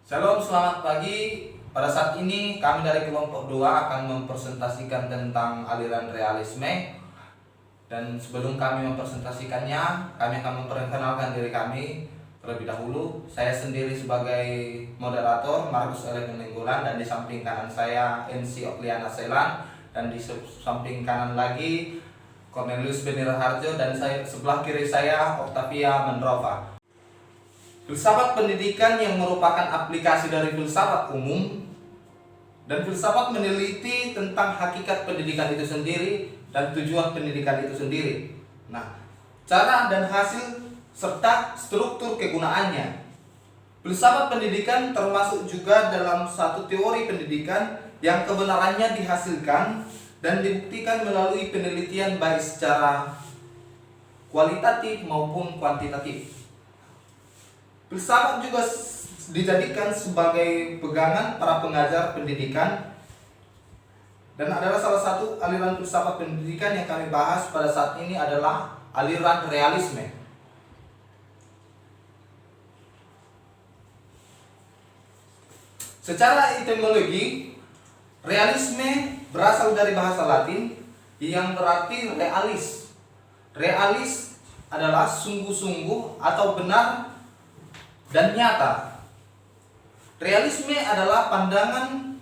Shalom, selamat pagi. Pada saat ini kami dari kelompok 2 akan mempresentasikan tentang aliran realisme. Dan sebelum kami mempresentasikannya, kami akan memperkenalkan diri kami terlebih dahulu. Saya sendiri sebagai moderator Markus Eleven Lenggolan, dan di samping kanan saya NC Okliana Selan, dan di samping kanan lagi Cornelius Benira Harjo, dan sebelah kiri saya Octavia Mendrova. Filsafat pendidikan yang merupakan aplikasi dari filsafat umum, dan filsafat meneliti tentang hakikat pendidikan itu sendiri dan tujuan pendidikan itu sendiri. Nah, cara dan hasil serta struktur kegunaannya. Filsafat pendidikan termasuk juga dalam satu teori pendidikan yang kebenarannya dihasilkan dan dibuktikan melalui penelitian baik secara kualitatif maupun kuantitatif. Filsafat juga dijadikan sebagai pegangan para pengajar pendidikan, dan adalah salah satu aliran filsafat pendidikan yang kami bahas pada saat ini adalah aliran realisme. Secara etimologi, realisme berasal dari bahasa Latin yang berarti realis. Realis adalah sungguh-sungguh atau benar dan nyata. Realisme adalah pandangan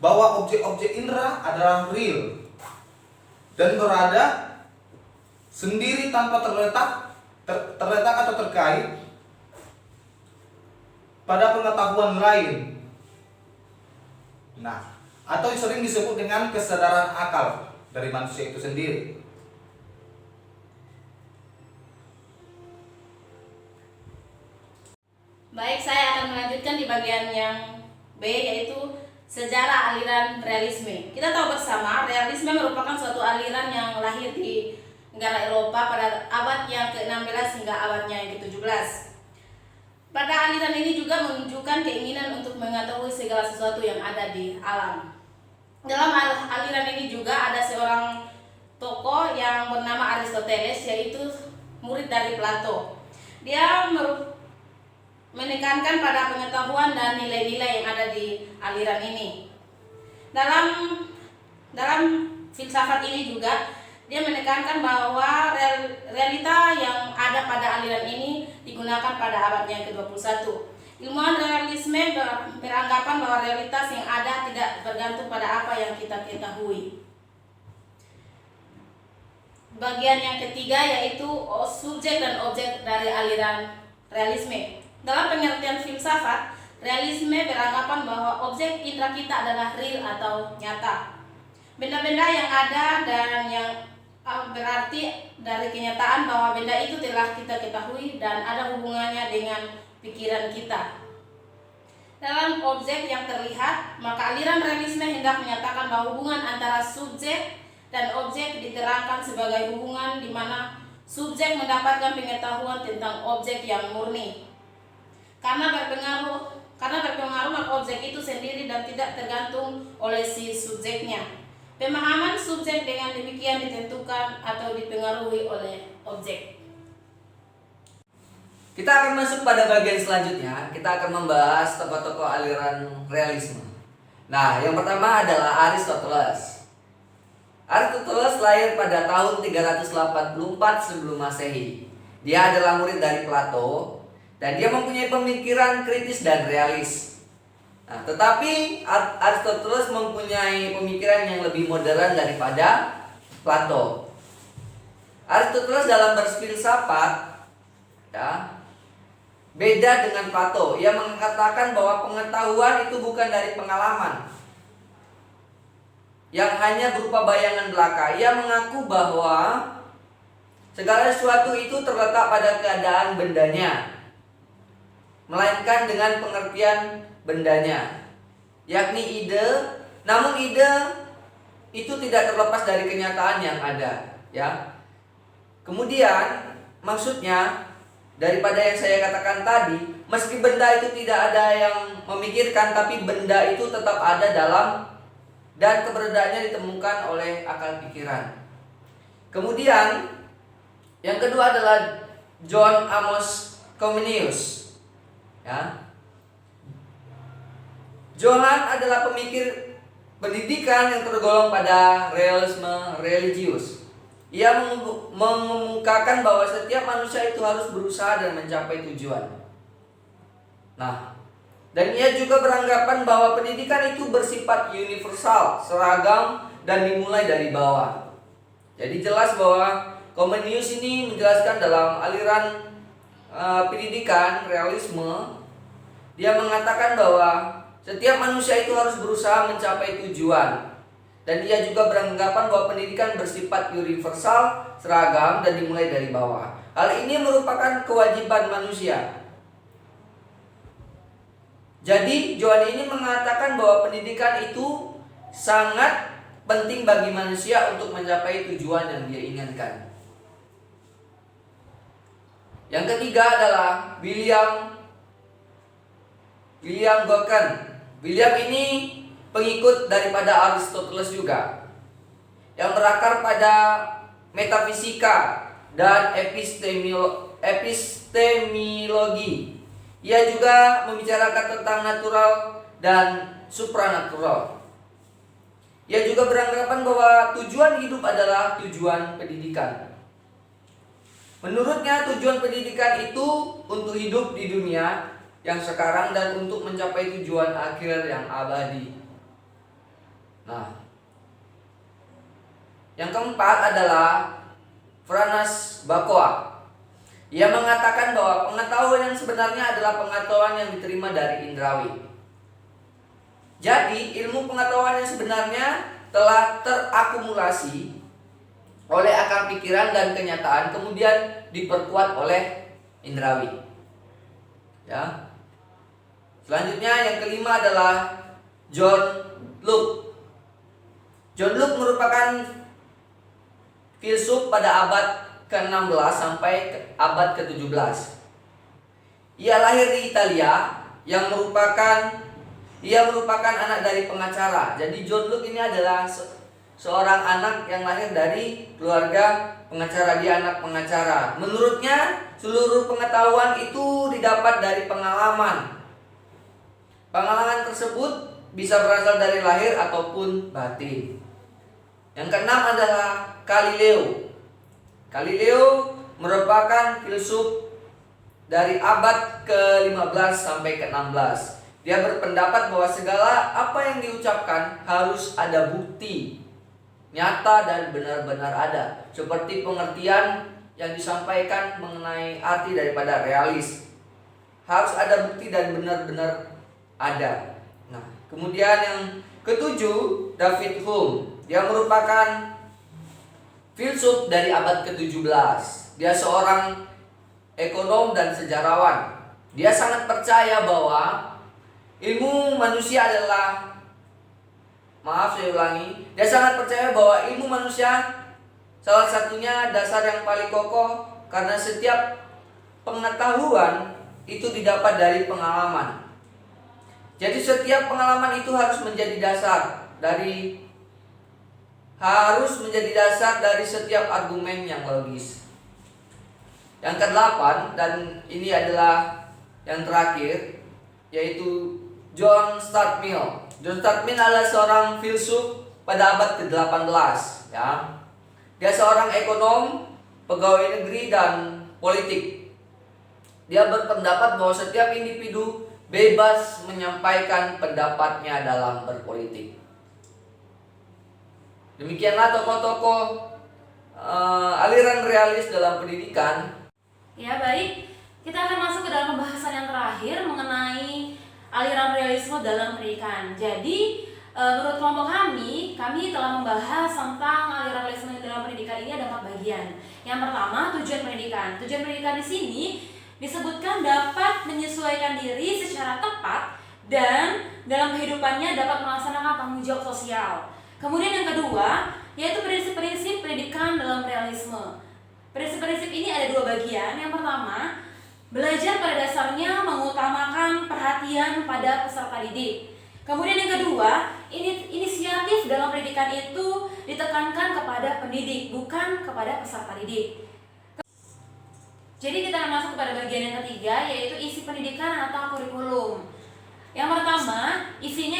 bahwa objek-objek indera adalah real dan berada sendiri tanpa terletak atau terkait pada pengetahuan lain. Nah, atau sering disebut dengan kesadaran akal dari manusia itu sendiri. Baik, saya akan melanjutkan di bagian yang B, yaitu sejarah aliran realisme. Kita tahu bersama, realisme merupakan suatu aliran yang lahir di negara Eropa pada abad yang ke-16 hingga abadnya yang ke-17. Pada aliran ini juga menunjukkan keinginan untuk mengetahui segala sesuatu yang ada di alam. Dalam aliran ini juga ada seorang tokoh yang bernama Aristoteles, yaitu murid dari Plato. Dia menekankan pada pengetahuan dan nilai-nilai yang ada di aliran ini. Dalam filsafat ini juga dia menekankan bahwa realita yang ada pada aliran ini digunakan pada abad yang ke-21. Ilmuwan realisme beranggapan bahwa realitas yang ada tidak bergantung pada apa yang kita ketahui. Bagian yang ketiga yaitu subjek dan objek dari aliran realisme. Dalam pengertian filsafat, realisme beranggapan bahwa objek indera kita adalah real atau nyata. Benda-benda yang ada dan yang berarti dari kenyataan bahwa benda itu telah kita ketahui dan ada hubungannya dengan pikiran kita. Dalam objek yang terlihat, maka aliran realisme hendak menyatakan bahwa hubungan antara subjek dan objek diterangkan sebagai hubungan di mana subjek mendapatkan pengetahuan tentang objek yang murni. Karena berpengaruh maka objek itu sendiri dan tidak tergantung oleh si subjeknya. Pemahaman subjek dengan demikian ditentukan atau dipengaruhi oleh objek. Kita akan masuk pada bagian selanjutnya. Kita akan membahas tokoh-tokoh aliran realisme. Nah, yang pertama adalah Aristoteles. Aristoteles lahir pada tahun 384 sebelum Masehi. Dia adalah murid dari Plato dan dia mempunyai pemikiran kritis dan realis. Nah, tetapi Aristoteles mempunyai pemikiran yang lebih modern daripada Plato. Aristoteles dalam berfilsafat beda dengan Plato. Ia mengatakan bahwa pengetahuan itu bukan dari pengalaman yang hanya berupa bayangan belaka. Ia mengaku bahwa segala sesuatu itu terletak pada keadaan bendanya, melainkan dengan pengertian bendanya, yakni ide. Namun ide itu tidak terlepas dari kenyataan yang ada, ya. Kemudian maksudnya daripada yang saya katakan tadi, meski benda itu tidak ada yang memikirkan, tapi benda itu tetap ada dalam dan keberadaannya ditemukan oleh akal pikiran. Kemudian yang kedua adalah John Amos Comenius, ya. Johann adalah pemikir pendidikan yang tergolong pada realisme religius. Ia mengemukakan bahwa setiap manusia itu harus berusaha dan mencapai tujuan. Nah, dan ia juga beranggapan bahwa pendidikan itu bersifat universal, seragam, dan dimulai dari bawah. Jadi jelas bahwa Comenius ini menjelaskan dalam aliran pendidikan realisme, dia mengatakan bahwa setiap manusia itu harus berusaha mencapai tujuan. Dan ia juga beranggapan bahwa pendidikan bersifat universal, seragam, dan dimulai dari bawah. Hal ini merupakan kewajiban manusia. Jadi Johann ini mengatakan bahwa pendidikan itu sangat penting bagi manusia untuk mencapai tujuan yang dia inginkan. Yang ketiga adalah William Goken. William ini pengikut daripada Aristoteles juga, yang berakar pada metafisika dan epistemologi. Ia juga membicarakan tentang natural dan supranatural. Ia juga beranggapan bahwa tujuan hidup adalah tujuan pendidikan. Menurutnya tujuan pendidikan itu untuk hidup di dunia yang sekarang dan untuk mencapai tujuan akhir yang abadi. Nah, yang keempat adalah Franz Bacon. Ia mengatakan bahwa pengetahuan yang sebenarnya adalah pengetahuan yang diterima dari indrawi. Jadi, ilmu pengetahuan yang sebenarnya telah terakumulasi oleh akal pikiran dan kenyataan, kemudian diperkuat oleh indrawi. Ya. Selanjutnya yang kelima adalah John Locke. John Locke merupakan filsuf pada abad ke-16 sampai abad ke-17. Ia lahir di Italia ia merupakan anak dari pengacara. Jadi John Locke ini adalah seorang anak yang lahir dari keluarga pengacara. Dia anak pengacara. Menurutnya seluruh pengetahuan itu didapat dari pengalaman. Pengalaman tersebut bisa berasal dari lahir ataupun batin. Yang keenam adalah Galileo. Galileo merupakan filsuf dari abad ke-15 sampai ke-16. Dia berpendapat bahwa segala apa yang diucapkan harus ada bukti nyata dan benar-benar ada, seperti pengertian yang disampaikan mengenai arti daripada realis. Harus ada bukti dan benar-benar ada. Nah, kemudian yang ketujuh, David Hume. Dia merupakan filsuf dari abad ke-17. Dia seorang ekonom dan sejarawan. Dia sangat percaya bahwa ilmu manusia adalah dia sangat percaya bahwa ilmu manusia salah satunya dasar yang paling kokoh, karena setiap pengetahuan itu didapat dari pengalaman. Jadi setiap pengalaman itu harus menjadi dasar dari setiap argumen yang logis. Yang ke-8 dan ini adalah yang terakhir, yaitu John Stuart Mill. John Stuart Mill adalah seorang filsuf pada abad ke-18, ya. Dia seorang ekonom, pegawai negeri dan politik. Dia berpendapat bahwa setiap individu bebas menyampaikan pendapatnya dalam berpolitik. Demikianlah tokoh-tokoh aliran realis dalam pendidikan. Ya baik, kita akan masuk ke dalam pembahasan yang terakhir mengenai aliran realisme dalam pendidikan. Jadi menurut kelompok kami telah membahas tentang aliran realisme dalam pendidikan ini ada 4 bagian. Yang pertama, tujuan pendidikan. Tujuan pendidikan di sini disebutkan dapat menyesuaikan diri secara tepat dan dalam kehidupannya dapat melaksanakan tanggung jawab sosial. Kemudian yang kedua, yaitu prinsip-prinsip pendidikan dalam realisme. Prinsip-prinsip ini ada 2 bagian. Yang pertama, belajar pada dasarnya mengutamakan perhatian pada peserta didik. Kemudian yang kedua, inisiatif dalam pendidikan itu ditekankan kepada pendidik, bukan kepada peserta didik. Jadi kita akan masuk kepada bagian yang ketiga, yaitu isi pendidikan atau kurikulum. Yang pertama, isinya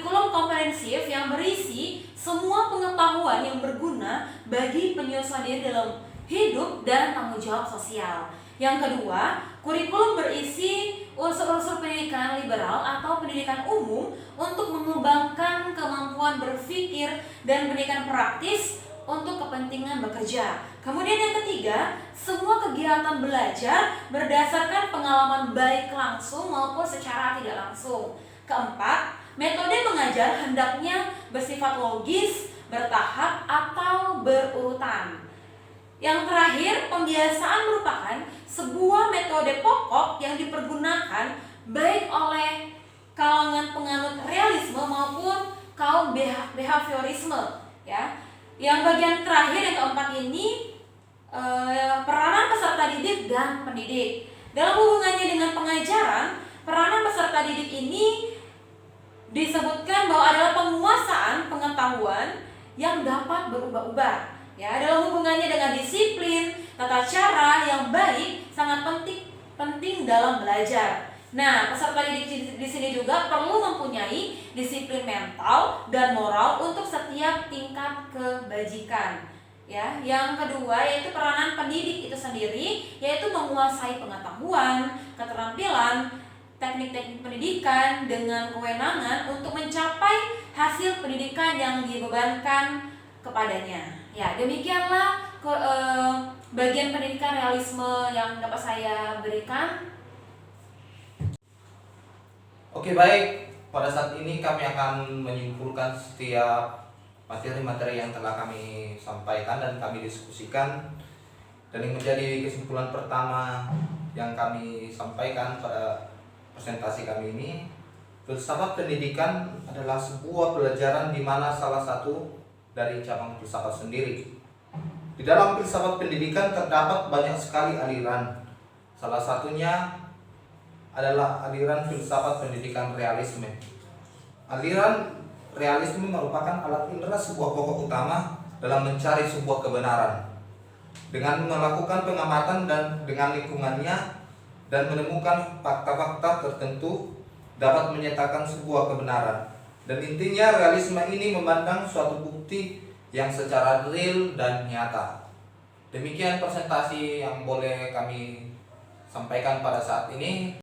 kurikulum komprehensif yang berisi semua pengetahuan yang berguna bagi penyelesaian diri dalam hidup dan tanggung jawab sosial. Yang kedua, kurikulum berisi unsur-unsur pendidikan liberal atau pendidikan umum untuk mengembangkan kemampuan berpikir dan pendidikan praktis untuk kepentingan bekerja. Kemudian yang ketiga, semua kegiatan belajar berdasarkan pengalaman baik langsung maupun secara tidak langsung. Keempat, metode mengajar hendaknya bersifat logis, bertahap, atau berurutan. Yang terakhir, pembiasaan merupakan sebuah metode pokok yang dipergunakan baik oleh kalangan penganut realisme maupun kaum behaviorisme, ya. Yang bagian terakhir yang keempat ini peranan peserta didik dan pendidik. Dalam hubungannya dengan pengajaran, peranan peserta didik ini disebutkan bahwa adalah penguasaan pengetahuan yang dapat berubah-ubah. Ya, dalam hubungannya dengan disiplin, tata cara yang baik sangat penting dalam belajar. Nah, peserta didik di sini juga perlu mempunyai disiplin mental dan moral untuk setiap tingkat kebajikan. Ya, yang kedua yaitu peranan pendidik itu sendiri, yaitu menguasai pengetahuan, keterampilan, teknik-teknik pendidikan dengan kewenangan untuk mencapai hasil pendidikan yang dibebankan kepadanya. Ya, demikianlah bagian pendidikan realisme yang dapat saya berikan. Oke, baik. Pada saat ini kami akan menyimpulkan setiap materi-materi yang telah kami sampaikan dan kami diskusikan. Dan yang menjadi kesimpulan pertama yang kami sampaikan pada presentasi kami ini, filsafat pendidikan adalah sebuah pelajaran di mana salah satu dari cabang filsafat sendiri. Di dalam filsafat pendidikan terdapat banyak sekali aliran. Salah satunya adalah aliran filsafat pendidikan realisme. Aliran realisme merupakan alat indera sebuah pokok utama dalam mencari sebuah kebenaran. Dengan melakukan pengamatan dan dengan lingkungannya dan menemukan fakta-fakta tertentu dapat menyatakan sebuah kebenaran. Dan intinya realisme ini memandang suatu bukti yang secara real dan nyata. Demikian presentasi yang boleh kami sampaikan pada saat ini.